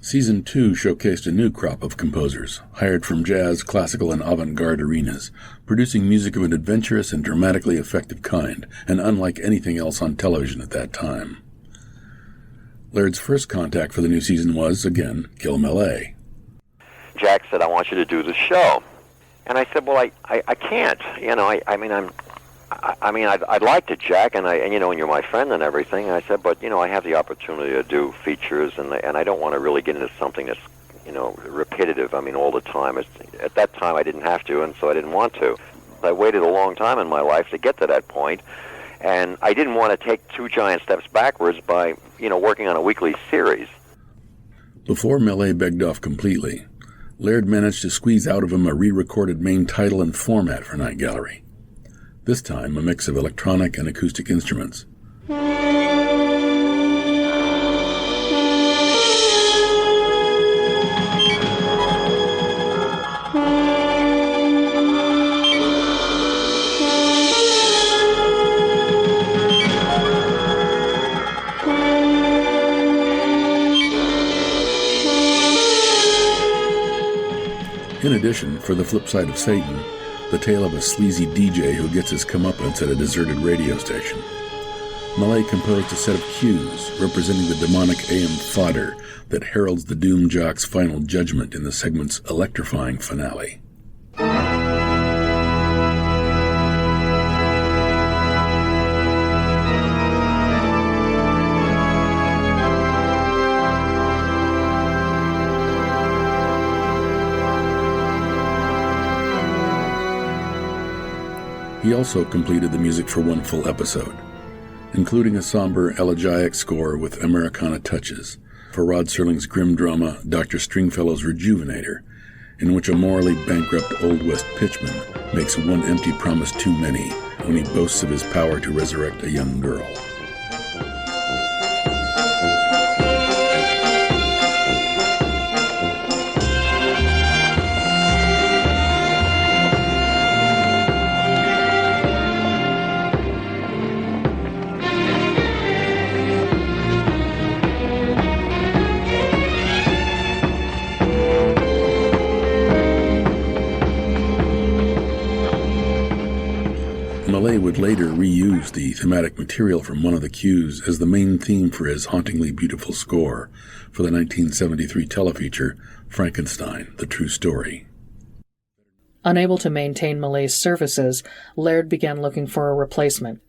Season 2 showcased a new crop of composers, hired from jazz, classical, and avant-garde arenas, producing music of an adventurous and dramatically effective kind, and unlike anything else on television at that time. Laird's first contact for the new season was, again, Gil Malle. Jack said, "I want you to do the show." And I said, "Well, I can't. I'd like to, Jack, and you're my friend and everything." And I said, "But, I have the opportunity to do features, and I don't want to really get into something that's, repetitive, all the time." At that time, I didn't have to, and so I didn't want to. I waited a long time in my life to get to that point, and I didn't want to take two giant steps backwards by, working on a weekly series. Before Malle begged off completely, Laird managed to squeeze out of him a re-recorded main title and format for Night Gallery. This time, a mix of electronic and acoustic instruments. In addition, for the flip side of Satan, the tale of a sleazy DJ who gets his comeuppance at a deserted radio station. Malle composed a set of cues representing the demonic AM fodder that heralds the doom jock's final judgment in the segment's electrifying finale. He also completed the music for one full episode, including a somber elegiac score with Americana touches for Rod Serling's grim drama Dr. Stringfellow's Rejuvenator, in which a morally bankrupt Old West pitchman makes one empty promise too many when he boasts of his power to resurrect a young girl. Malle would later reuse the thematic material from one of the cues as the main theme for his hauntingly beautiful score for the 1973 telefeature Frankenstein, The True Story. Unable to maintain Malle's services, Laird began looking for a replacement.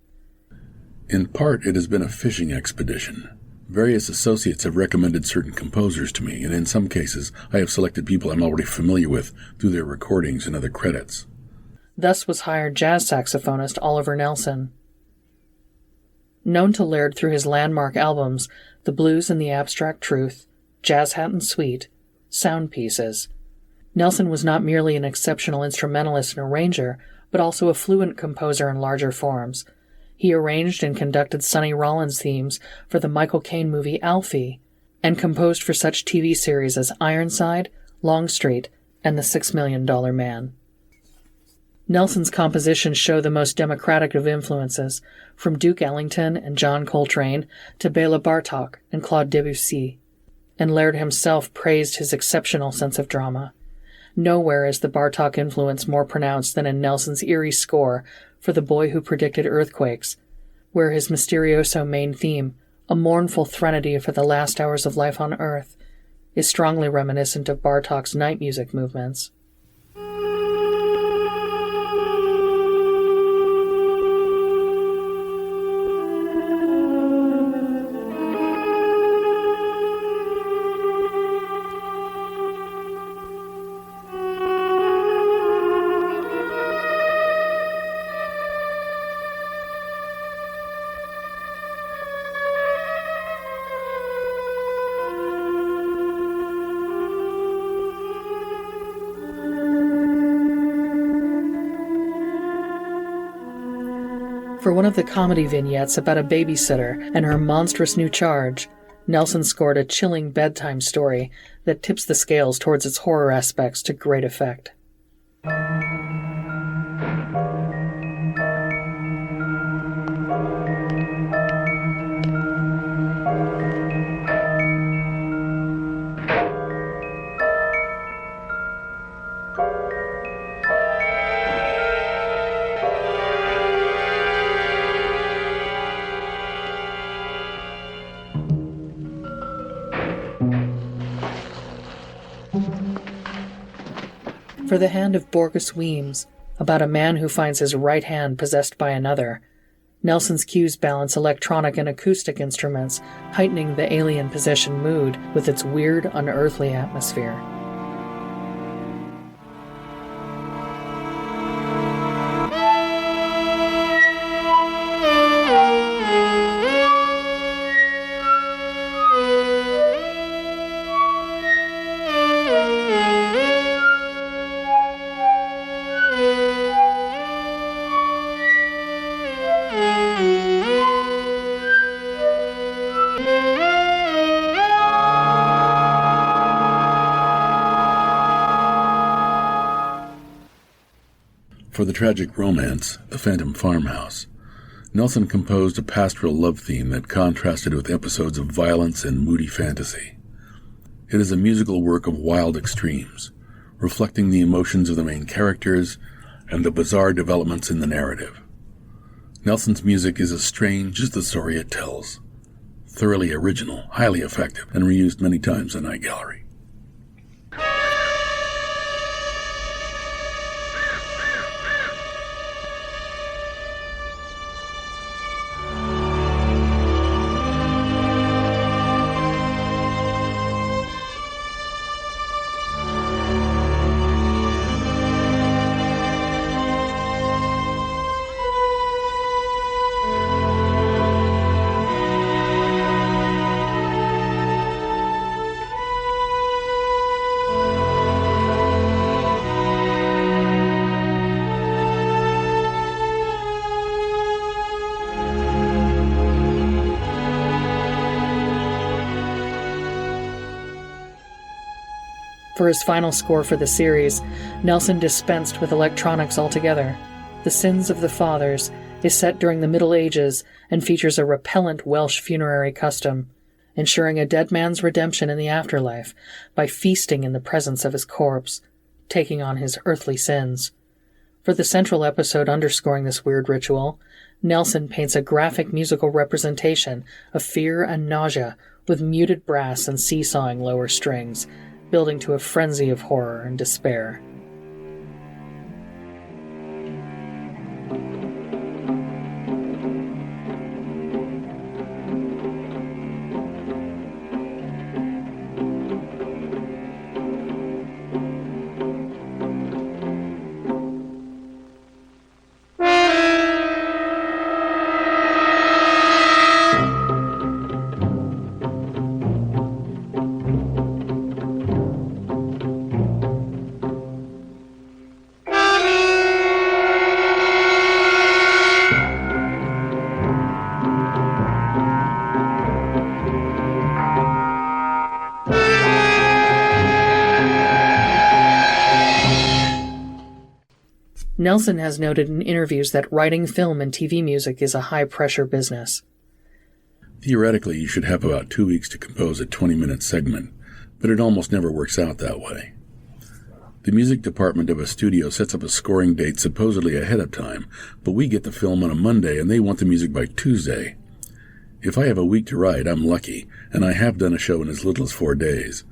In part, it has been a fishing expedition. Various associates have recommended certain composers to me, and in some cases, I have selected people I'm already familiar with through their recordings and other credits. Thus was hired jazz saxophonist Oliver Nelson. Known to Laird through his landmark albums, The Blues and the Abstract Truth, Jazz Hat and Suite, Sound Pieces, Nelson was not merely an exceptional instrumentalist and arranger, but also a fluent composer in larger forms. He arranged and conducted Sonny Rollins themes for the Michael Caine movie Alfie, and composed for such TV series as Ironside, Longstreet, and The $6 Million Man. Nelson's compositions show the most democratic of influences, from Duke Ellington and John Coltrane to Béla Bartók and Claude Debussy, and Laird himself praised his exceptional sense of drama. Nowhere is the Bartók influence more pronounced than in Nelson's eerie score for The Boy Who Predicted Earthquakes, where his mysterioso main theme, a mournful threnody for the last hours of life on Earth, is strongly reminiscent of Bartók's night music movements. For one of the comedy vignettes about a babysitter and her monstrous new charge, Nelson scored a chilling bedtime story that tips the scales towards its horror aspects to great effect. For The Hand of Borgus Weems, about a man who finds his right hand possessed by another, Nelson's cues balance electronic and acoustic instruments, heightening the alien possession mood with its weird, unearthly atmosphere. For the tragic romance, The Phantom Farmhouse, Nelson composed a pastoral love theme that contrasted with episodes of violence and moody fantasy. It is a musical work of wild extremes, reflecting the emotions of the main characters and the bizarre developments in the narrative. Nelson's music is as strange as the story it tells, thoroughly original, highly effective, and reused many times in Night Gallery. For his final score for the series, Nelson dispensed with electronics altogether. The Sins of the Fathers is set during the Middle Ages and features a repellent Welsh funerary custom, ensuring a dead man's redemption in the afterlife by feasting in the presence of his corpse, taking on his earthly sins. For the central episode underscoring this weird ritual, Nelson paints a graphic musical representation of fear and nausea with muted brass and seesawing lower strings, building to a frenzy of horror and despair. Nelson has noted in interviews that writing film and TV music is a high-pressure business. Theoretically, you should have about 2 weeks to compose a 20-minute segment, but it almost never works out that way. The music department of a studio sets up a scoring date supposedly ahead of time, but we get the film on a Monday and they want the music by Tuesday. If I have a week to write, I'm lucky, and I have done a show in as little as 4 days.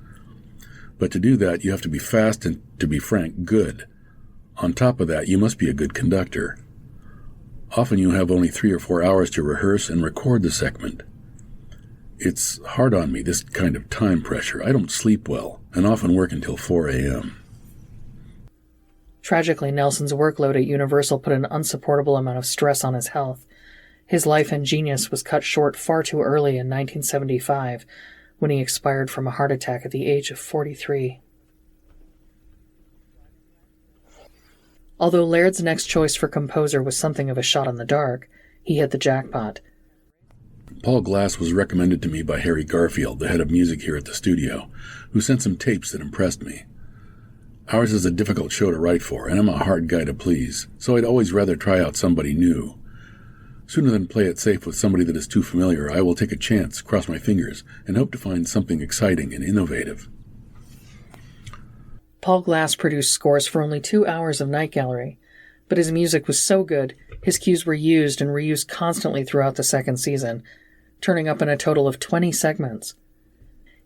But to do that, you have to be fast and, to be frank, good. On top of that, you must be a good conductor. Often you have only 3 or 4 hours to rehearse and record the segment. It's hard on me, this kind of time pressure. I don't sleep well, and often work until 4 a.m. Tragically, Nelson's workload at Universal put an unsupportable amount of stress on his health. His life and genius was cut short far too early in 1975, when he expired from a heart attack at the age of 43. Although Laird's next choice for composer was something of a shot in the dark, he hit the jackpot. Paul Glass was recommended to me by Harry Garfield, the head of music here at the studio, who sent some tapes that impressed me. Ours is a difficult show to write for, and I'm a hard guy to please, so I'd always rather try out somebody new. Sooner than play it safe with somebody that is too familiar, I will take a chance, cross my fingers, and hope to find something exciting and innovative. Paul Glass produced scores for only 2 hours of Night Gallery, but his music was so good, his cues were used and reused constantly throughout the second season, turning up in a total of 20 segments.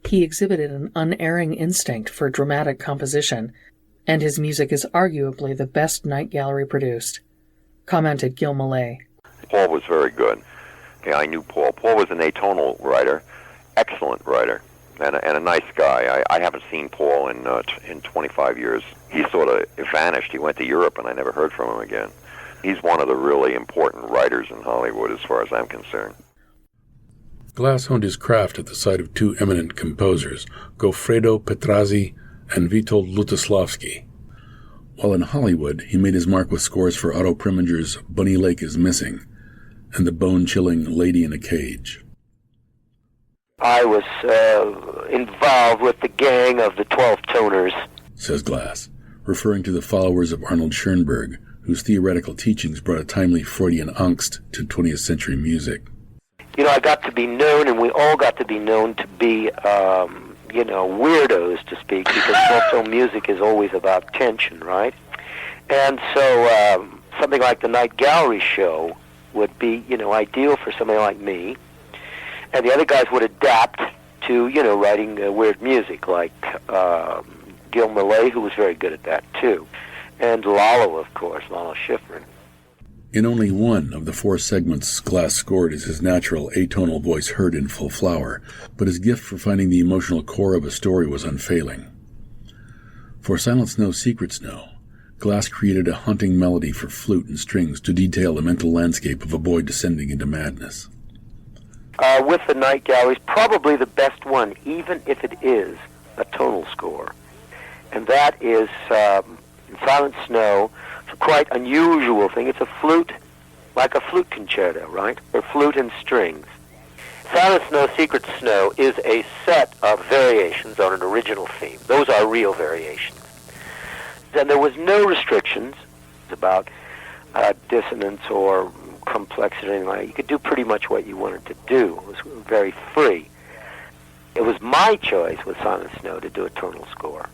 He exhibited an unerring instinct for dramatic composition, and his music is arguably the best night gallery produced, commented Gil Malle. Paul was very good. Okay, I knew Paul. Paul was an atonal writer, excellent writer, and a nice guy. I haven't seen Paul in 25 years. He sort of vanished. He went to Europe, and I never heard from him again. He's one of the really important writers in Hollywood, as far as I'm concerned. Glass honed his craft at the sight of two eminent composers, Goffredo Petrazzi and Witold Lutosławski. While in Hollywood, he made his mark with scores for Otto Preminger's Bunny Lake is Missing and the bone-chilling Lady in a Cage. I was involved with the gang of the 12 Toners, says Glass, referring to the followers of Arnold Schoenberg, whose theoretical teachings brought a timely Freudian angst to 20th century music. You know, I got to be known, and we all got to be known to be, weirdos, to speak, because also music is always about tension, right? And so something like the Night Gallery show would be, ideal for somebody like me. And the other guys would adapt to, writing weird music, like Gil Malle, who was very good at that, too. And Lalo, of course, Lalo Schifrin. In only one of the four segments Glass scored is his natural atonal voice heard in full flower, but his gift for finding the emotional core of a story was unfailing. For Silent Snow, Secret Snow, Glass created a haunting melody for flute and strings to detail the mental landscape of a boy descending into madness. With the Night Galleries, probably the best one, even if it is a tonal score. And that is, in Silent Snow, it's a quite unusual thing. It's a flute, like a flute concerto, right? Or flute and strings. Silent Snow, Secret Snow is a set of variations on an original theme. Those are real variations. And there was no restrictions about dissonance or complexity or anything like that. You could do pretty much what you wanted to do. It was very free. It was my choice with Silent Snow to do a tonal score.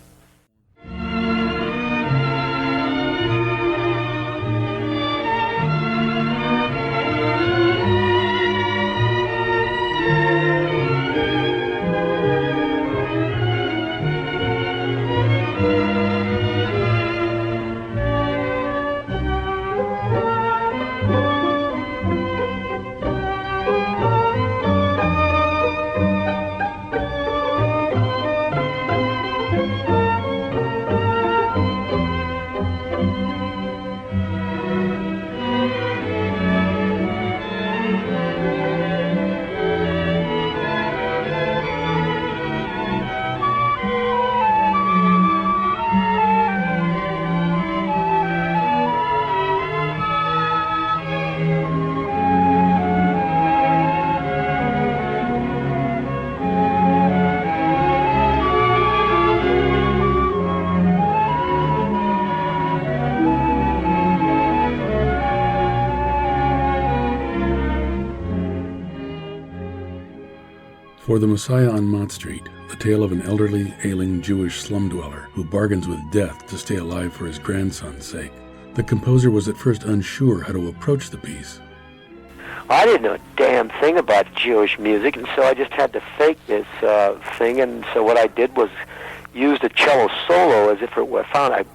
For The Messiah on Mott Street, the tale of an elderly, ailing Jewish slum dweller who bargains with death to stay alive for his grandson's sake, the composer was at first unsure how to approach the piece. I didn't know a damn thing about Jewish music, and so I just had to fake this thing, and so what I did was use the cello solo as if it were found. I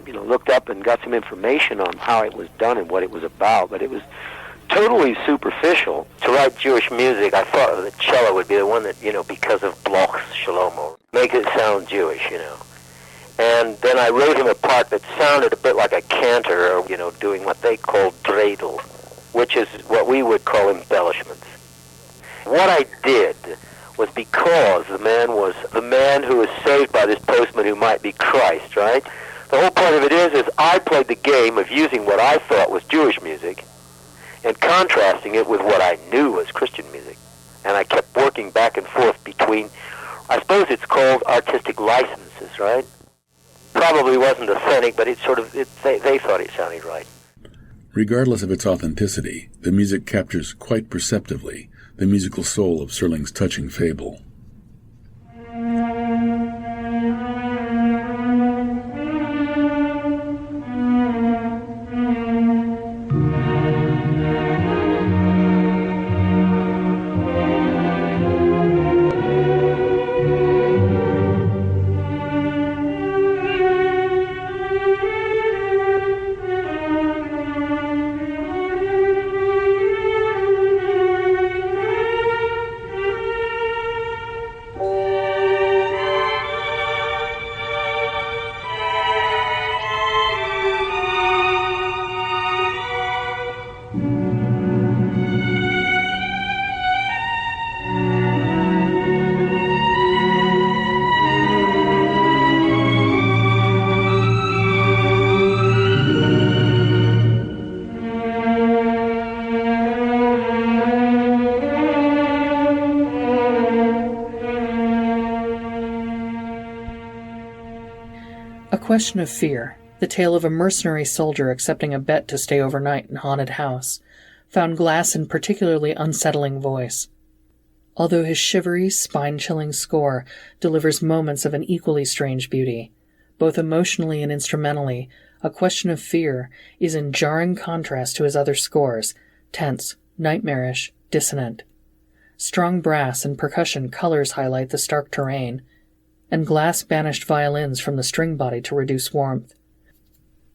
looked up and got some information on how it was done and what it was about, but it was totally superficial. To write Jewish music, I thought the cello would be the one that, because of Bloch's Shlomo, make it sound Jewish, And then I wrote him a part that sounded a bit like a cantor, or, doing what they call dreidel, which is what we would call embellishments. What I did was, because the man was the man who was saved by this postman who might be Christ, right? The whole point of it is I played the game of using what I thought was Jewish music and contrasting it with what I knew was Christian music. And I kept working back and forth between, I suppose it's called artistic licenses, right? Probably wasn't authentic, but they thought it sounded right. Regardless of its authenticity, the music captures quite perceptively the musical soul of Serling's touching fable. Question of Fear, the tale of a mercenary soldier accepting a bet to stay overnight in a haunted house, found Glass in particularly unsettling voice. Although his shivery, spine-chilling score delivers moments of an equally strange beauty, both emotionally and instrumentally, A Question of Fear is in jarring contrast to his other scores, tense, nightmarish, dissonant. Strong brass and percussion colors highlight the stark terrain, and Glass banished violins from the string body to reduce warmth.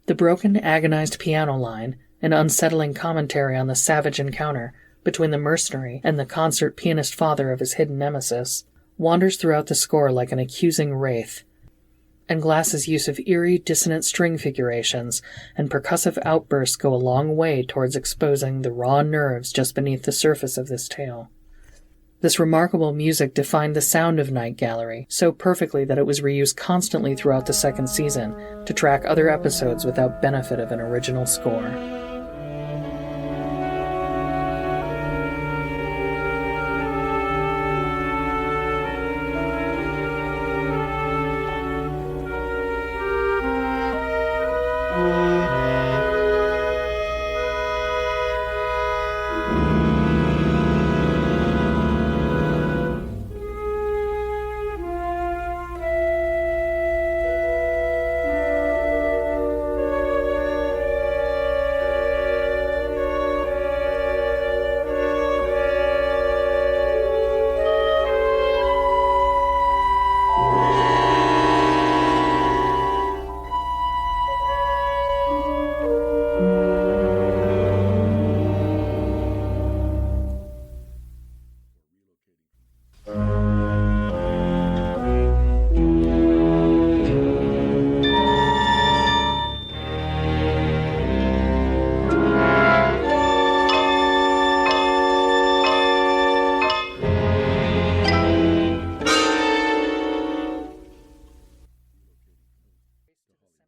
The broken, agonized piano line, an unsettling commentary on the savage encounter between the mercenary and the concert pianist father of his hidden nemesis, wanders throughout the score like an accusing wraith, and Glass's use of eerie, dissonant string figurations and percussive outbursts go a long way towards exposing the raw nerves just beneath the surface of this tale. This remarkable music defined the sound of Night Gallery so perfectly that it was reused constantly throughout the second season to track other episodes without benefit of an original score.